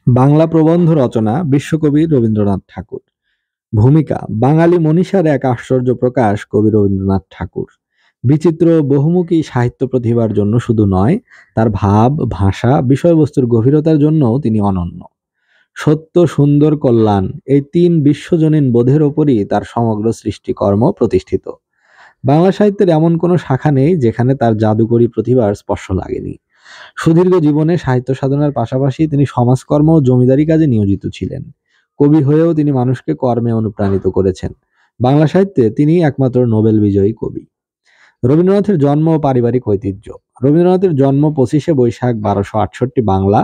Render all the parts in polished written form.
বাংলা প্রবন্ধ রচনা বিশ্বকবি রবীন্দ্রনাথ ঠাকুর। ভূমিকা: বাঙালি মনীষার এক আশ্চর্য প্রকাশ কবি রবীন্দ্রনাথ ঠাকুর। বিচিত্র বহুমুখী সাহিত্য প্রতিভার জন্য শুধু নয়, তার ভাব, ভাষা, বিষয়বস্তুর গভীরতার জন্যও তিনি অনন্য। সত্য, সুন্দর, কল্যাণ এই তিন বিশ্বজনীন বোধের ওপরই তার সমগ্র সৃষ্টিকর্ম প্রতিষ্ঠিত। বাংলা সাহিত্যের এমন কোনো শাখা নেই যেখানে তার জাদুকরী প্রতিভার স্পর্শ লাগেনি। সুদীর্ঘ জীবনে সাহিত্য সাধনার পাশাপাশি তিনি সমাজকর্ম ও জমিদারি কাজে নিয়োজিত ছিলেন। কবি হয়েও তিনি মানুষকে কর্মে অনুপ্রাণিত করেছেন। বাংলা সাহিত্যে তিনিই একমাত্র নোবেল বিজয়ী কবি। রবীন্দ্রনাথের জন্ম ও পারিবারিক ঐতিহ্য। রবীন্দ্রনাথের জন্ম 25শে বৈশাখ 1268 বাংলা,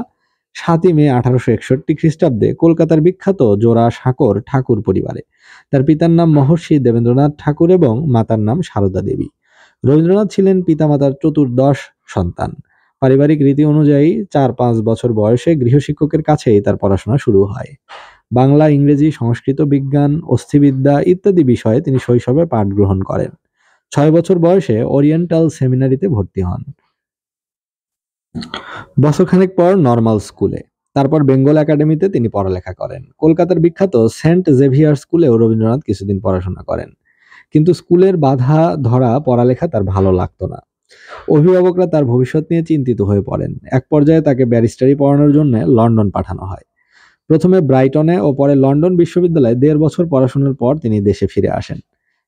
7ই মে 1861 খ্রিস্টাব্দে কলকাতার বিখ্যাত জোড়াসাঁকোর ঠাকুর পরিবারে। তার পিতার নাম মহর্ষি দেবেন্দ্রনাথ ঠাকুর এবং মাতার নাম সারদা দেবী। রবীন্দ্রনাথ ছিলেন পিতামাতার চতুর্দশ সন্তান। পারিবারিক রীতি অনুযায়ী 4-5 বছর বয়সে গৃহশিক্ষকের কাছেই তার পড়াশোনা শুরু হয়। বাংলা, ইংরেজি, সংস্কৃত, বিজ্ঞান, অস্থিবিদ্যা ইত্যাদি বিষয়ে তিনি শৈশবে পাঠ গ্রহণ করেন। 6 বছর বয়সে ওরিয়েন্টাল সেমিনারিতে ভর্তি হন। বছরখানেক পর নর্মাল স্কুলে, তারপর বেঙ্গল একাডেমিতে তিনি পড়ালেখা করেন। কলকাতার বিখ্যাত সেন্ট জেভিয়ার স্কুলেও রবীন্দ্রনাথ কিছুদিন পড়াশোনা করেন। কিন্তু স্কুলের বাধা ধরা পড়ালেখা তার ভালো লাগতো না। অভিভাবকরা তার ভবিষ্যৎ নিয়ে চিন্তিত হয়ে পড়েন। এক পর্যায়ে তাকে ব্যারিস্টারি পড়ানোর জন্য লন্ডন পাঠানো হয়। প্রথমে ব্রাইটনে ও পরে লন্ডন বিশ্ববিদ্যালয়ে 1.5 বছর পড়াশোনার পর তিনি দেশে ফিরে আসেন।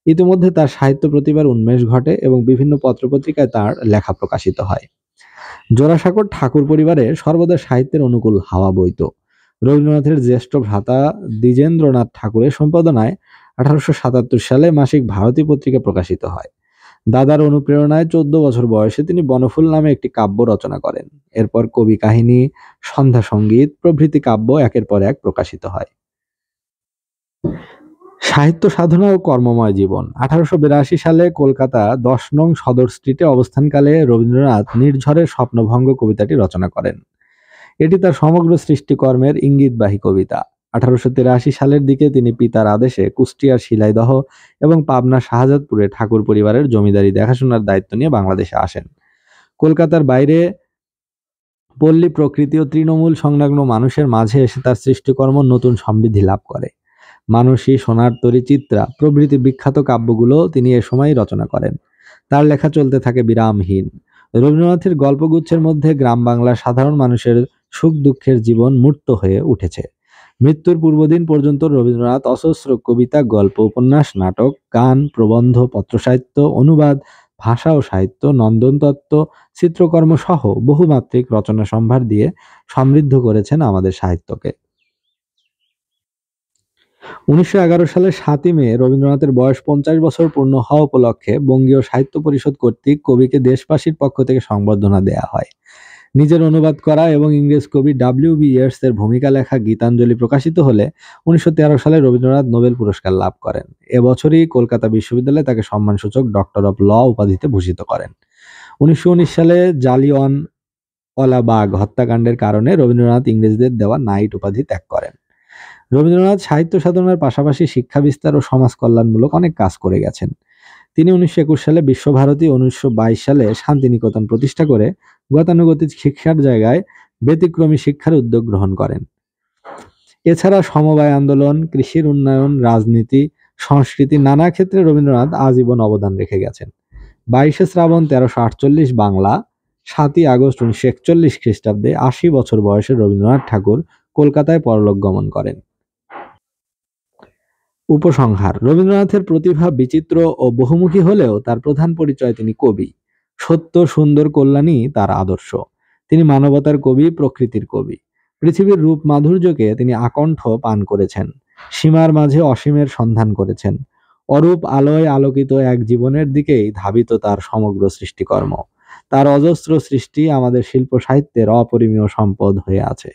ইতিমধ্যে তার সাহিত্য প্রতিভার উন্মেষ ঘটে এবং বিভিন্ন পত্রপত্রিকায় তার লেখা প্রকাশিত হয়। জোড়াসাঁকোর ঠাকুর পরিবারে সর্বদা সাহিত্যের অনুকূল হাওয়া বইত। রবীন্দ্রনাথের জ্যেষ্ঠ ভ্রাতা দ্বিজেন্দ্রনাথ ঠাকুরের সম্পাদনায় 1877 সালে মাসিক ভারতী পত্রিকা প্রকাশিত হয়। দাদার অনুপ্রেরণায় 14 বছর বয়সে তিনি বনফুল নামে একটি কাব্য রচনা করেন। এরপর কবি কাহিনী, সন্ধ্যা সঙ্গীত প্রভৃতি কাব্য একের পর এক প্রকাশিত হয়। সাহিত্য সাধনা ও কর্মময় জীবন। 1882 সালে কলকাতা 10 নং সদর স্ট্রিটে অবস্থানকালে রবীন্দ্রনাথ নির্ঝরের স্বপ্নভঙ্গ কবিতাটি রচনা করেন। এটি তার সমগ্র সৃষ্টিকর্মের ইঙ্গিতবাহী কবিতা। 1883 সালের দিকে তিনি পিতার আদেশে কুষ্টিয়ার শিলাইদহ এবং পাবনার শাহজাদপুরে ঠাকুর পরিবারের জমিদারি দেখাশোনার দায়িত্ব নিয়ে বাংলাদেশে আসেন। কলকাতার বাইরে পল্লী প্রকৃতি ও তৃণমূল সংলগ্ন মানুষের মাঝে এসে তার সৃষ্টিকর্ম নতুন সমৃদ্ধি লাভ করে। মানসী, সোনার তরী, চিত্রা প্রভৃতি বিখ্যাত কাব্যগুলো তিনি এ সময় রচনা করেন। তার লেখা চলতে থাকে বিরামহীন। রবীন্দ্রনাথের গল্পগুচ্ছের মধ্যে গ্রাম বাংলার সাধারণ মানুষের সুখ দুঃখের জীবন মূর্ত হয়ে উঠেছে। মৃত্যুর পূর্বদিন পর্যন্ত রবীন্দ্রনাথ অজস্র কবিতা, গল্প, উপন্যাস, নাটক, গান, প্রবন্ধ, পত্রসাহিত্য, অনুবাদ, ভাষা ও সাহিত্য, নন্দনতত্ত্ব, চিত্রকর্ম সহ বহুমাত্রিক রচনা সম্ভার দিয়ে সমৃদ্ধ করেছেন আমাদের সাহিত্যকে। 1911 সালের 7ই মে রবীন্দ্রনাথের বয়স 50 বছর পূর্ণ হওয়া উপলক্ষে বঙ্গীয় সাহিত্য পরিষদ কর্তৃক কবিকে দেশবাসীর পক্ষ থেকে সংবর্ধনা দেয়া হয়। নিজের অনুবাদ করা এবং ইংরেজ কবি ডব্লিউ.বি. ইয়েটস এর ভূমিকা লেখা গীতাঞ্জলি প্রকাশিত হলে 1913 সালে রবীন্দ্রনাথ নোবেল পুরস্কার লাভ করেন। এবছরই কলকাতা বিশ্ববিদ্যালয় তাকে সম্মানসূচক ডক্টর অব ল উপাধিতে ভূষিত করেন। 1919 সালে জালিয়ানওয়ালাবাগ হত্যাকাণ্ডের কারণে রবীন্দ্রনাথ ইংরেজদের দেওয়া নাইট উপাধি ত্যাগ করেন। রবীন্দ্রনাথ সাহিত্য সাধনার পাশাপাশি শিক্ষা বিস্তার ও সমাজ কল্যাণমূলক অনেক কাজ করে গেছেন। তিনি 1921 সালে বিশ্বভারতী, 1922 সালে শান্তিনিকেতন প্রতিষ্ঠা করে গতানুগতিক শিক্ষার জায়গায় ব্যতিক্রমী শিক্ষার উদ্যোগ গ্রহণ করেন। এছাড়া সমবায় আন্দোলন, কৃষির উন্নয়ন, রাজনীতি, সংস্কৃতি নানা ক্ষেত্রে রবীন্দ্রনাথ আজীবন অবদান রেখে গেছেন। 22শে শ্রাবণ 1348 বাংলা, 7ই আগস্ট 1941 খ্রিস্টাব্দে 80 বছর বয়সে রবীন্দ্রনাথ ঠাকুর কলকাতায় পরলোক গমন করেন। উপসংহার: রবীন্দ্রনাথের প্রতিভা বিচিত্র ও বহুমুখী হলেও তার প্রধান পরিচয় তিনি কবি। সত্য, সুন্দর, কল্যাণই তার আদর্শ। তিনি মানবতার কবি, প্রকৃতির কবি। পৃথিবীর রূপ মাধুর্যকে তিনি আকণ্ঠ পান করেছেন। সীমার মাঝে অসীমের সন্ধান করেছেন। অরূপ আলোয় আলোকিত এক জীবনের দিকেই ধাবিত তার সমগ্র সৃষ্টিকর্ম। তার অজস্র সৃষ্টি আমাদের শিল্প সাহিত্যের অপরিমেয় সম্পদ হয়ে আছে।